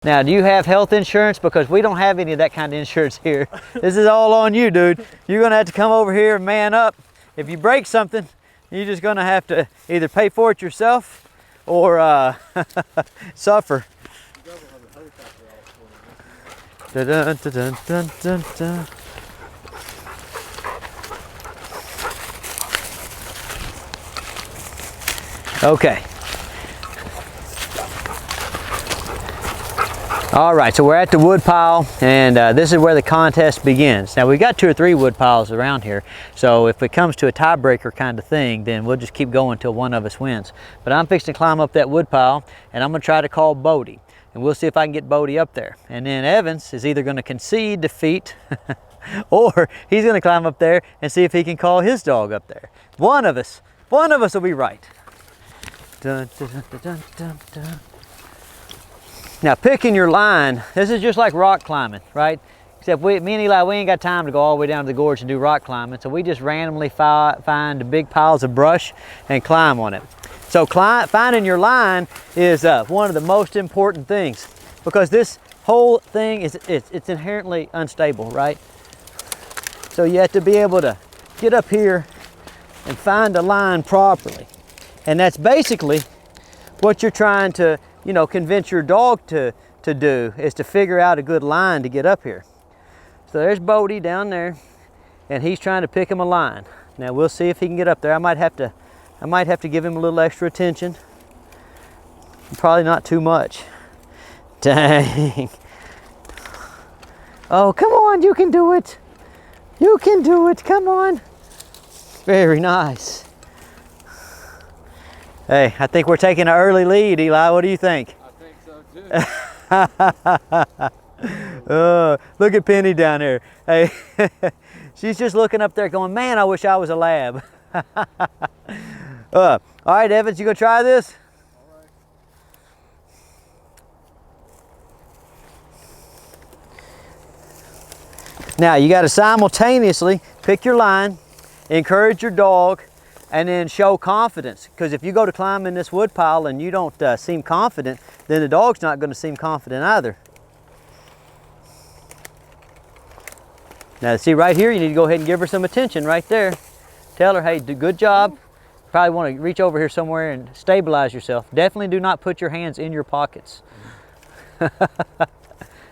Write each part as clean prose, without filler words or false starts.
Now, do you have health insurance? Because we don't have any of that kind of insurance here. This is all on you, dude. You're gonna have to come over here and man up. If you break something, you're just gonna have to either pay for it yourself or suffer. Dun, dun, dun, dun, dun, dun. Okay. All right, so we're at the wood pile, and this is where the contest begins. Now, we've got 2 or 3 wood piles around here, so if it comes to a tiebreaker kind of thing, then we'll just keep going until one of us wins. But I'm fixing to climb up that wood pile, and I'm gonna try to call Bodie, and we'll see if I can get Bodie up there. And then Evans is either gonna concede defeat, or he's gonna climb up there and see if he can call his dog up there. One of us will be right. Dun, dun, dun, dun, dun, dun. Now, picking your line, this is just like rock climbing, right? Except me and Eli, we ain't got time to go all the way down to the gorge and do rock climbing, so we just randomly find the big piles of brush and climb on it. So finding your line is one of the most important things, because this whole thing it's inherently unstable, right? So you have to be able to get up here and find the line properly. And that's basically what you're trying to, you know, convince your dog to do, is to figure out a good line to get up here. So there's Bodie down there, and he's trying to pick him a line. Now we'll see if he can get up there. I might have to give him a little extra attention. Probably not too much. Dang. Oh, come on, you can do it. You can do it, come on. Very nice. Hey, I think we're taking an early lead, Eli. What do you think? I think so too. Look at Penny down there. Hey, she's just looking up there going, man, I wish I was a lab. All right, Evans, you gonna try this? All right. Now, you got to simultaneously pick your line, encourage your dog, and then show confidence. Because if you go to climb in this wood pile and you don't seem confident, then the dog's not going to seem confident either. Now, see right here, you need to go ahead and give her some attention right there. Tell her, hey, good job. Probably want to reach over here somewhere and stabilize yourself. Definitely do not put your hands in your pockets.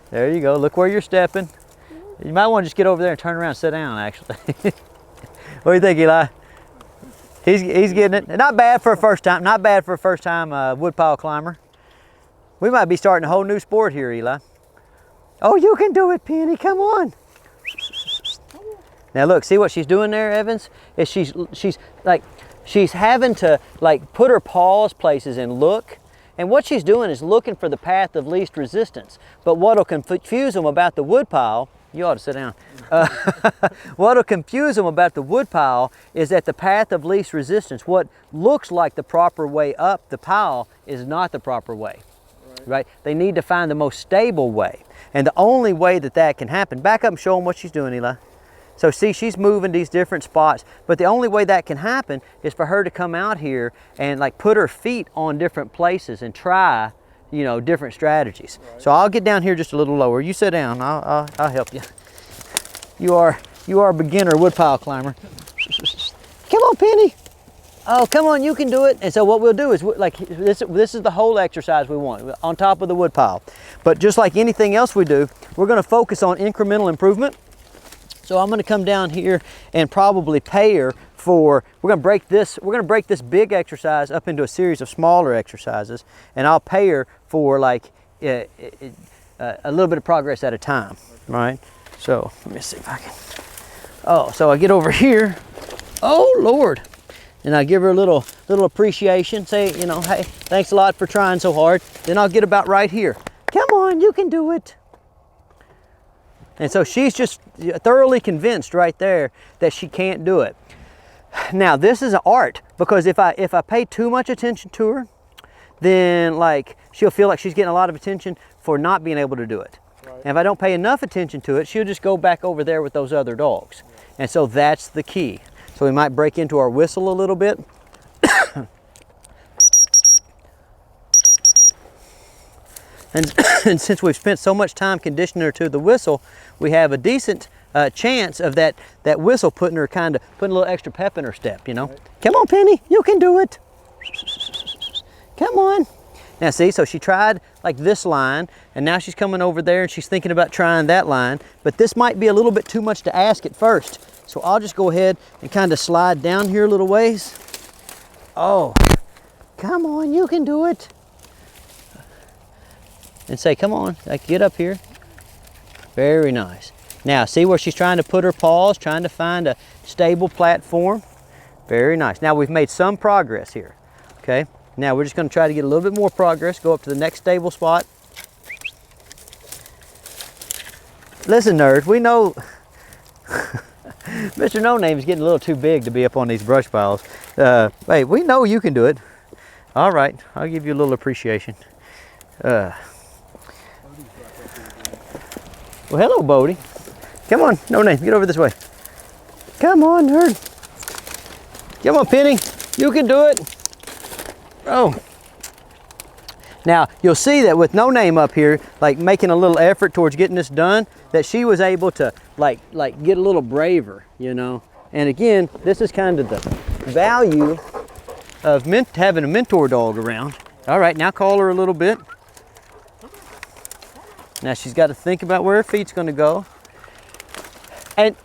There you go. Look where you're stepping. You might want to just get over there and turn around and sit down, actually. What do you think, Eli? He's getting it. Not bad for a first time. Not bad for a first time woodpile climber. We might be starting a whole new sport here, Eli. Oh, you can do it, Penny. Come on. Now look, see what she's doing there, Evans? Is she's having to like put her paws places and look. And what she's doing is looking for the path of least resistance. But what'll confuse them about the woodpile, you ought to sit down. What'll confuse them about the woodpile is that the path of least resistance, what looks like the proper way up the pile, is not the proper way, right? They need to find the most stable way. And the only way that that can happen, back up and show them what she's doing, Eli. So see, she's moving these different spots, but the only way that can happen is for her to come out here and like put her feet on different places and try, you know, different strategies. Right. So I'll get down here just a little lower. You sit down, I'll help you. You are a beginner woodpile climber. Come on, Penny. Oh, come on, you can do it. And so what we'll do is, like, this is the whole exercise we want, on top of the woodpile. But just like anything else we do, we're gonna focus on incremental improvement. So I'm gonna come down here and probably pay her for, we're gonna break this big exercise up into a series of smaller exercises, and I'll pay her for like a little bit of progress at a time, right? So let me see if I can, oh, so I get over here, oh Lord, and I give her a little appreciation, say, you know, hey, thanks a lot for trying so hard. Then I'll get about right here. Come on, you can do it. And so she's just thoroughly convinced right there that she can't do it. Now this is an art, because if I pay too much attention to her, then like she'll feel like she's getting a lot of attention for not being able to do it. Right. And if I don't pay enough attention to it, she'll just go back over there with those other dogs. Yeah. And so that's the key. So we might break into our whistle a little bit. And, and since we've spent so much time conditioning her to the whistle, we have a decent chance of that whistle putting her putting a little extra pep in her step, you know. Right. Come on, Penny, you can do it. Come on. Now see, so she tried like this line, and now she's coming over there and she's thinking about trying that line, but this might be a little bit too much to ask at first. So I'll just go ahead and kind of slide down here a little ways. Oh, come on, you can do it. And say, come on, like, get up here. Very nice. Now, see where she's trying to put her paws, trying to find a stable platform. Very nice. Now, we've made some progress here, okay? Now, we're just gonna try to get a little bit more progress, go up to the next stable spot. Listen, nerd, we know Mr. No Name is getting a little too big to be up on these brush piles. Hey, we know you can do it. All right, I'll give you a little appreciation. Well, hello, Bodie. Come on, No Name, get over this way. Come on, nerd. Come on, Penny, you can do it. Oh. Now, you'll see that with No Name up here, like making a little effort towards getting this done, that she was able to like get a little braver, you know. And again, this is kind of the value of having a mentor dog around. All right, now call her a little bit. Now she's got to think about where her feet's going to go. And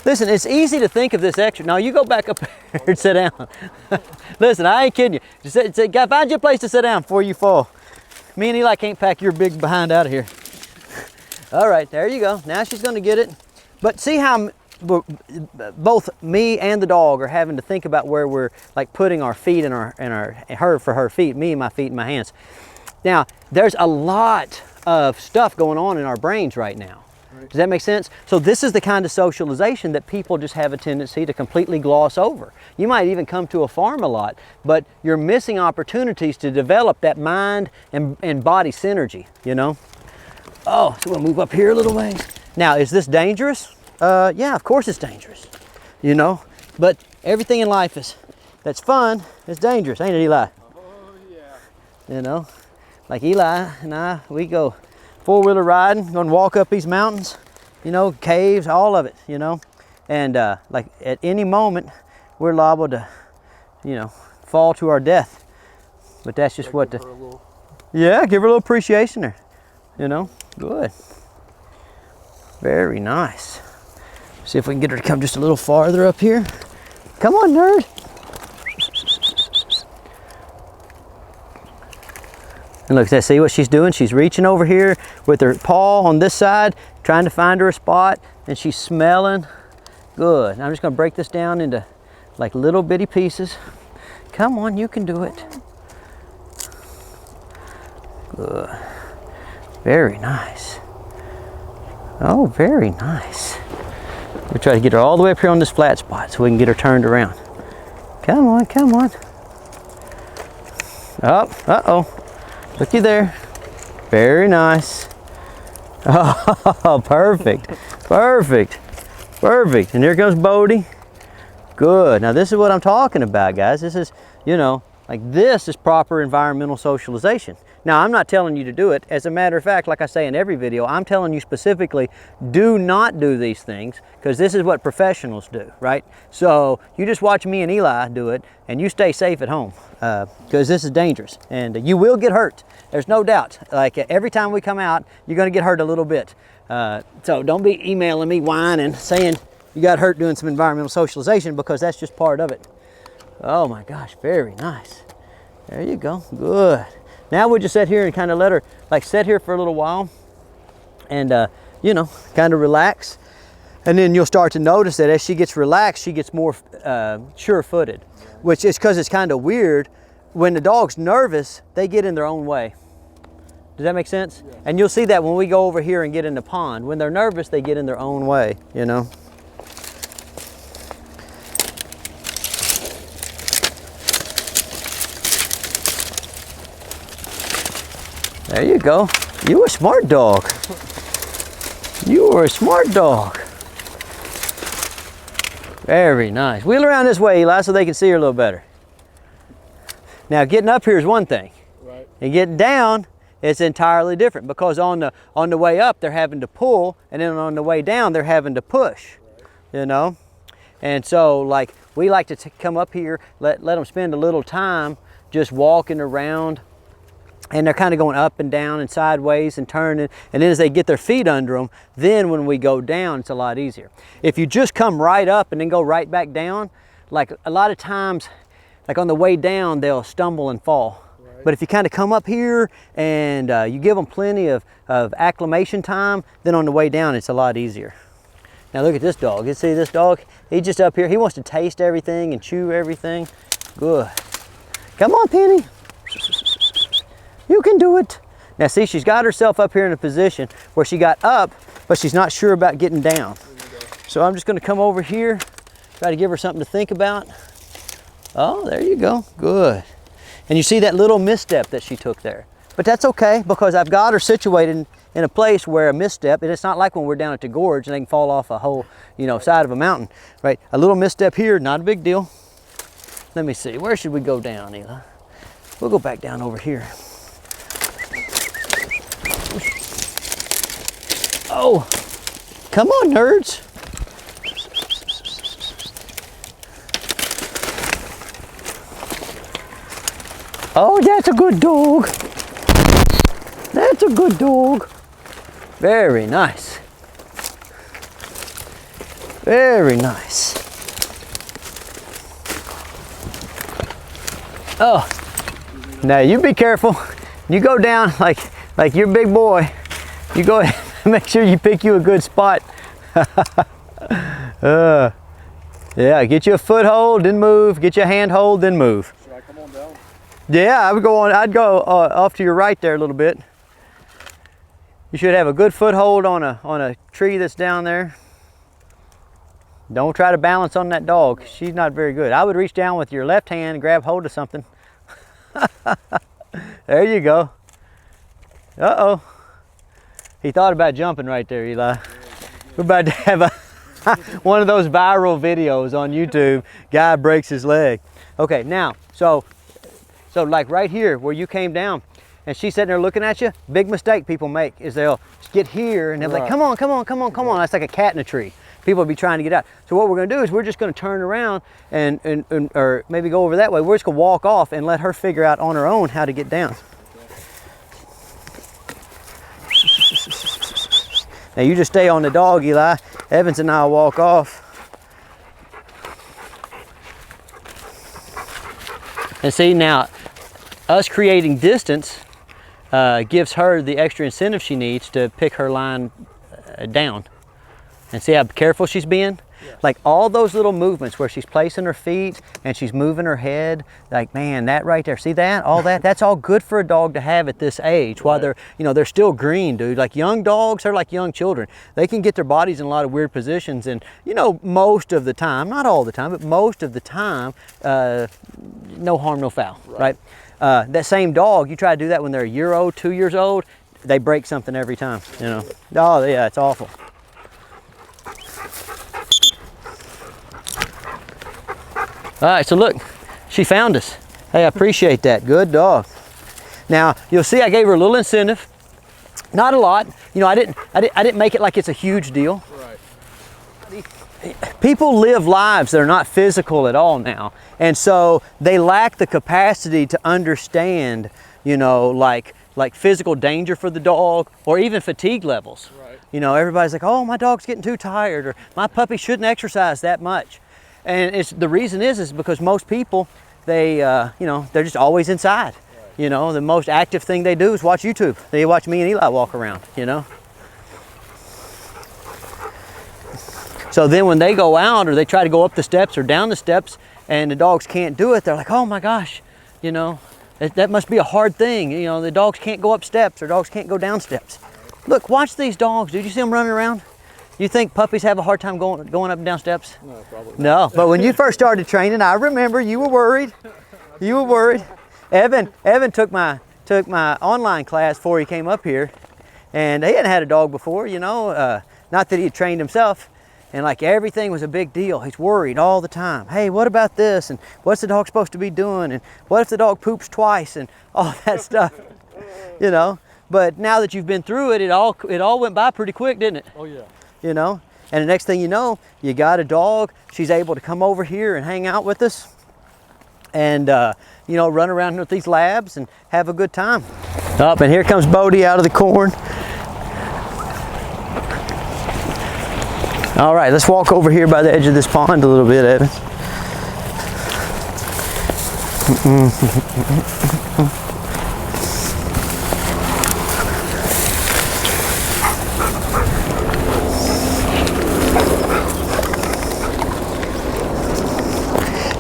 listen, it's easy to think of this extra. Now you go back up here and sit down. Listen, I ain't kidding you. Just find you a place to sit down before you fall. Me and Eli can't pack your big behind out of here. All right, there you go. Now she's going to get it. But see how both me and the dog are having to think about where we're like putting our feet and her for her feet, me and my feet and my hands. Now, there's a lot of stuff going on in our brains right now. Right. Does that make sense? So this is the kind of socialization that people just have a tendency to completely gloss over. You might even come to a farm a lot, but you're missing opportunities to develop that mind and body synergy, you know? Oh, so we'll move up here a little ways. Now, is this dangerous? Yeah, of course it's dangerous, you know? But everything in life that's fun is dangerous, ain't it, Eli? Oh, yeah. You know? Like Eli and I, we go four-wheeler riding, gonna walk up these mountains, you know, caves, all of it, you know. And like at any moment, we're liable to, you know, fall to our death. But that's just what yeah, give her a little appreciation there, you know. Good. Very nice. See if we can get her to come just a little farther up here. Come on, nerd. And look, see what she's doing? She's reaching over here with her paw on this side, trying to find her a spot, and she's smelling. Good. Now I'm just gonna break this down into like little bitty pieces. Come on, you can do it. Good. Very nice. Oh, very nice. We'll try to get her all the way up here on this flat spot so we can get her turned around. Come on, come on. Oh, uh-oh. Looky there. Very nice. Oh, perfect. Perfect. Perfect. And here comes Bodie. Good. Now this is what I'm talking about, guys. This is, you know, like this is proper environmental socialization. Now, I'm not telling you to do it. As a matter of fact, like I say in every video, I'm telling you specifically, do not do these things, because this is what professionals do, right? So you just watch me and Eli do it, and you stay safe at home, because this is dangerous, and you will get hurt. There's no doubt. Like every time we come out, you're gonna get hurt a little bit. So don't be emailing me whining, saying you got hurt doing some environmental socialization, because that's just part of it. Oh my gosh, very nice. There you go, good. Now we'll just sit here and kind of let her like sit here for a little while and you know, kind of relax. And then you'll start to notice that as she gets relaxed, she gets more sure-footed, which is because it's kind of weird. When the dog's nervous, they get in their own way. Does that make sense? Yeah. And you'll see that when we go over here and get in the pond. When they're nervous, they get in their own way, you know? There you go. You were a smart dog. You were a smart dog. Very nice. Wheel around this way, Eli, so they can see her a little better. Now, getting up here is one thing. Right. And getting down it's entirely different, because on the way up they're having to pull, and then on the way down they're having to push, you know. And so like we like to come up here, let them spend a little time just walking around, and they're kind of going up and down and sideways and turning, and then as they get their feet under them, then when we go down it's a lot easier. If you just come right up and then go right back down, like a lot of times, like on the way down they'll stumble and fall. But if you kind of come up here and you give them plenty of acclimation time, then on the way down it's a lot easier. Now look at this dog. You see this dog? He's just up here. He wants to taste everything and chew everything. Good. Come on, Penny. You can do it. Now see, she's got herself up here in a position where she got up, but she's not sure about getting down. So I'm just going to come over here, try to give her something to think about. Oh, there you go. Good. And you see that little misstep that she took there. But that's okay, because I've got her situated in a place where a misstep, and it's not like when we're down at the gorge and they can fall off a whole, you know, side of a mountain, right? A little misstep here, not a big deal. Let me see, where should we go down, Eli? We'll go back down over here. Oh, come on, nerds. Oh, that's a good dog. That's a good dog. Very nice. Very nice. Oh, now you be careful. You go down like you're a big boy. You go ahead and make sure you pick you a good spot. Yeah, get you a foothold, then move. Get you a handhold, then move. Should I come on down? Yeah, I would go on. I'd go off to your right there a little bit. You should have a good foothold on a tree that's down there. Don't try to balance on that dog. She's not very good. I would reach down with your left hand and grab hold of something. There you go. Uh-oh. He thought about jumping right there, Eli. We're about to have one of those viral videos on YouTube. Guy breaks his leg. Okay, now, so like right here where you came down, and she's sitting there looking at you, big mistake people make is they'll get here and they'll be like, come on, come on, come on, come on. That's like a cat in a tree. People will be trying to get out. So what we're gonna do is we're just gonna turn around and or maybe go over that way. We're just gonna walk off and let her figure out on her own how to get down. Now you just stay on the dog, Eli. Evans and I will walk off. And see, now, us creating distance gives her the extra incentive she needs to pick her line down. And see how careful she's being? Yes. Like all those little movements where she's placing her feet and she's moving her head, like, man, that right there, see that? All that, that's all good for a dog to have at this age, while they're, you know, they're still green, dude. Like young dogs, they're like young children. They can get their bodies in a lot of weird positions, and, you know, most of the time, not all the time, but most of the time, no harm, no foul, right? That same dog, you try to do that when they're a year old, 2 years old, they break something every time, you know. Oh, yeah, it's awful. All right, so look, she found us. Hey, I appreciate that. Good dog. Now, you'll see I gave her a little incentive. Not a lot. You know, I didn't make it like it's a huge deal. Right. People live lives that are not physical at all now. And so they lack the capacity to understand, you know, like physical danger for the dog, or even fatigue levels. Right. You know, everybody's like, oh, my dog's getting too tired, or my puppy shouldn't exercise that much. And the reason is because most people, they, you know, they're just always inside. Right. You know, the most active thing they do is watch YouTube. They watch me and Eli walk around, you know. So then when they go out or they try to go up the steps or down the steps and the dogs can't do it, they're like, oh my gosh, you know, that must be a hard thing. You know, the dogs can't go up steps or dogs can't go down steps. Look, watch these dogs. Did you see them running around? You think puppies have a hard time going up and down steps? No, probably not. No, but when you first started training, I remember you were worried. You were worried. Evan took my online class before he came up here, and he hadn't had a dog before, you know, not that he had trained himself, and like everything was a big deal. He's worried all the time. Hey, what about this? And what's the dog supposed to be doing? And what if the dog poops twice? And all that stuff, you know. But now that you've been through it, it all went by pretty quick, didn't it? Oh yeah. You know, and the next thing you know, you got a dog. She's able to come over here and hang out with us, and you know, run around with these labs and have a good time. Up, and here comes Bodie out of the corn. All right, let's walk over here by the edge of this pond a little bit, Evans.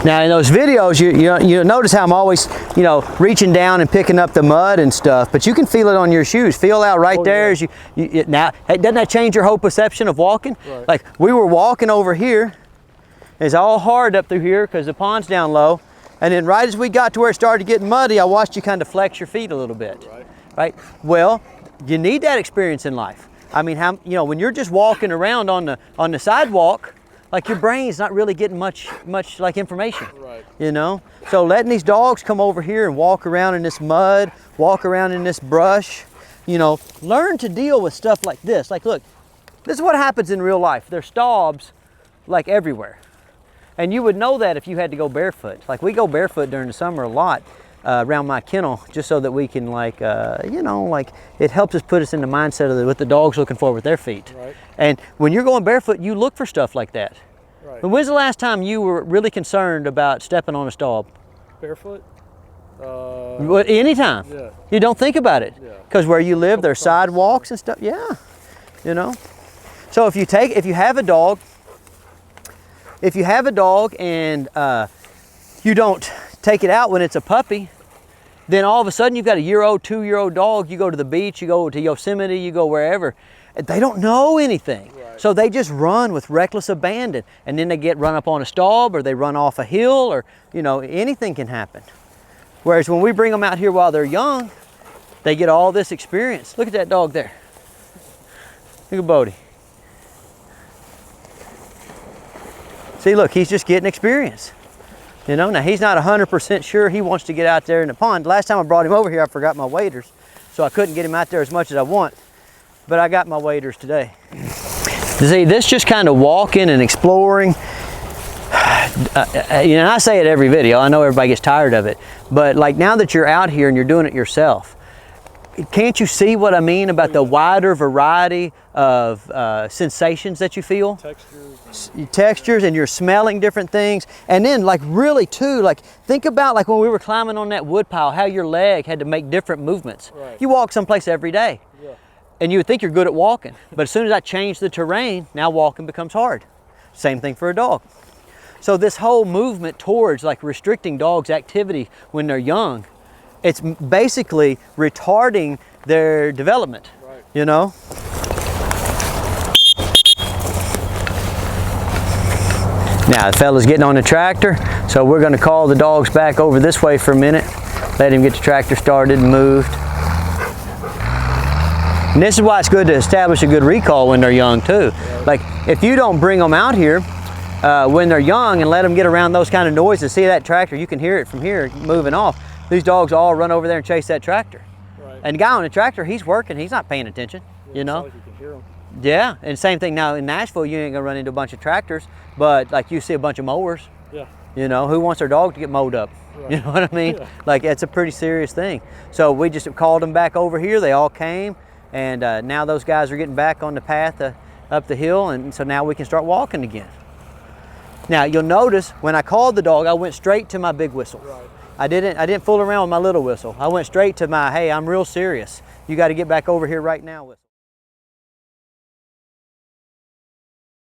Now in those videos, you notice how I'm always, you know, reaching down and picking up the mud and stuff, but you can feel it on your shoes. Feel out right there as now, doesn't that change your whole perception of walking? Right. Like we were walking over here, it's all hard up through here because the pond's down low, and then right as we got to where it started getting muddy, I watched you kind of flex your feet a little bit. Right? Well, you need that experience in life. I mean, you know, when you're just walking around on the sidewalk, like your brain's not really getting much like information, Right. you know? So letting these dogs come over here and walk around in this mud, walk around in this brush, you know, learn to deal with stuff like this. Like, look, this is what happens in real life. There's stabs like everywhere. And you would know that if you had to go barefoot. Like we go barefoot during the summer a lot around my kennel, just so that we can like, you know, like it helps us put us in the mindset of what the dog's looking for with their feet. Right. And when you're going barefoot, you look for stuff like that. Right. But when's the last time you were really concerned about stepping on a stab? Barefoot? Anytime. Yeah. You don't think about it. Yeah. Because where you live, there's sidewalks and stuff. Yeah. You know? So if you have a dog and you don't take it out when it's a puppy, then all of a sudden you've got a year-old, 2-year-old dog. You go to the beach, you go to Yosemite, you go wherever. They don't know anything. Right. So they just run with reckless abandon, and then they get run up on a stab, or they run off a hill, or, you know, anything can happen. Whereas when we bring them out here while they're young, they get all this experience. Look at that dog there. Look at Bodie. See, look, he's just getting experience. You know, now he's not 100% sure he wants to get out there in the pond. Last time I brought him over here, I forgot my waders, so I couldn't get him out there as much as I want. But I got my waders today. See, this just kind of walking and exploring. You know, I say it every video. I know everybody gets tired of it. But like now that you're out here and you're doing it yourself, can't you see what I mean about the wider variety of sensations that you feel? Textures, and you're smelling different things. And then like really too, like think about like when we were climbing on that wood pile, how your leg had to make different movements. Right. You walk someplace every day. Yeah. And you would think you're good at walking. But as soon as I change the terrain, now walking becomes hard. Same thing for a dog. So this whole movement towards like restricting dogs' activity when they're young, it's basically retarding their development, Right. you know? Now the fella's getting on the tractor, so we're gonna call the dogs back over this way for a minute, let him get the tractor started and moved. And this is why it's good to establish a good recall when they're young too. Like if you don't bring them out here when they're young and let them get around those kind of noises, see that tractor, you can hear it from here moving off. These dogs all run over there and chase that tractor. Right. And the guy on the tractor, he's working, he's not paying attention, you know? Like you can hear 'em. Yeah, and same thing now in Nashville, you ain't gonna run into a bunch of tractors, but like you see a bunch of mowers. Yeah. You know, who wants their dog to get mowed up? Right. You know what I mean? Yeah. Like it's a pretty serious thing. So we just called them back over here, they all came, and now those guys are getting back on the path up the hill, and so now we can start walking again. Now you'll notice when I called the dog, I went straight to my big whistle. Right. I didn't fool around with my little whistle. I went straight to my, hey, I'm real serious. You got to get back over here right now whistle.